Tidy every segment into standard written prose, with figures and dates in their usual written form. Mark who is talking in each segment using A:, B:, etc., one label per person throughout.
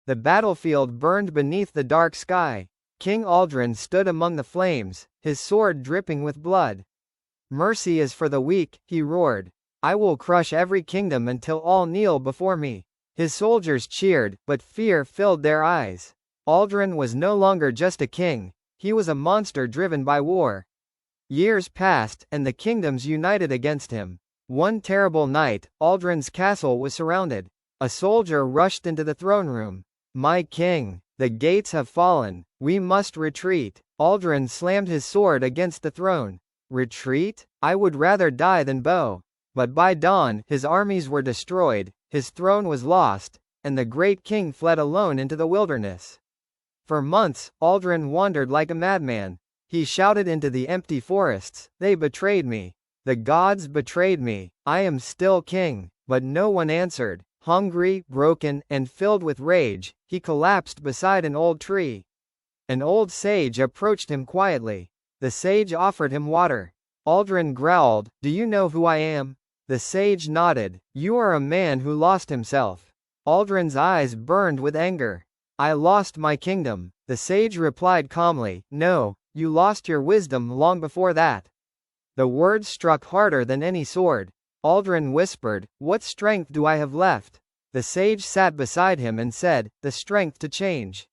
A: The battlefield burned beneath the dark sky. King Aldrin stood among the flames, his sword dripping with blood. "Mercy is for the weak," he roared. "I will crush every kingdom until all kneel before me." His soldiers cheered, but fear filled their eyes. Aldrin was no longer just a king, he was a monster driven by war. Years passed, and the kingdoms united against him. One terrible night, Aldrin's castle was surrounded. A soldier rushed into the throne room. "My king, the gates have fallen. We must retreat." Aldrin slammed his sword against the throne. "Retreat? I would rather die than bow." But by dawn, his armies were destroyed, his throne was lost, and the great king fled alone into the wilderness. For months, Aldrin wandered like a madman. He shouted into the empty forests, "They betrayed me. The gods betrayed me. I am still king." But no one answered. Hungry, broken, and filled with rage, he collapsed beside an old tree. An old sage approached him quietly. The sage offered him water. Aldrin growled, "Do you know who I am?" The sage nodded. "You are a man who lost himself." Aldrin's eyes burned with anger. "I lost my kingdom." The sage replied calmly, "No, you lost your wisdom long before that." The words struck harder than any sword. Aldrin whispered, "What strength do I have left?" The sage sat beside him and said, "The strength to change."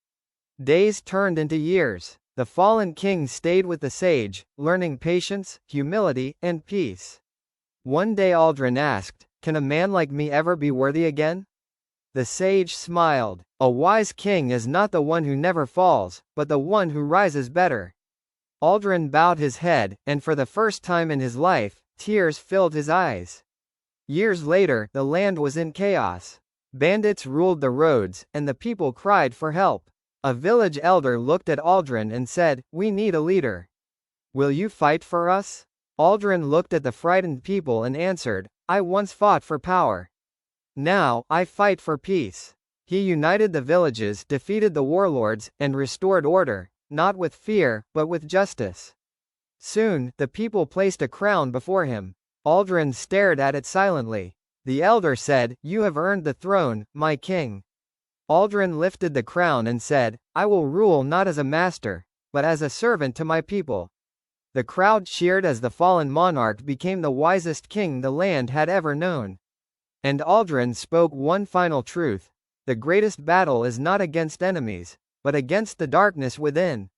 A: Days turned into years. The fallen king stayed with the sage, learning patience, humility, and peace. One day Aldrin asked, "Can a man like me ever be worthy again?" The sage smiled. "A wise king is not the one who never falls, but the one who rises better." Aldrin bowed his head, and for the first time in his life, tears filled his eyes. Years later, the land was in chaos. Bandits ruled the roads, and the people cried for help. A village elder looked at Aldrin and said, "We need a leader. Will you fight for us?" Aldrin looked at the frightened people and answered, "I once fought for power. Now, I fight for peace." He united the villages, defeated the warlords, and restored order, not with fear, but with justice. Soon, the people placed a crown before him. Aldrin stared at it silently. The elder said, "You have earned the throne, my king." Aldrin lifted the crown and said, "I will rule not as a master, but as a servant to my people." The crowd cheered as the fallen monarch became the wisest king the land had ever known. And Aldrin spoke one final truth: the greatest battle is not against enemies, but against the darkness within.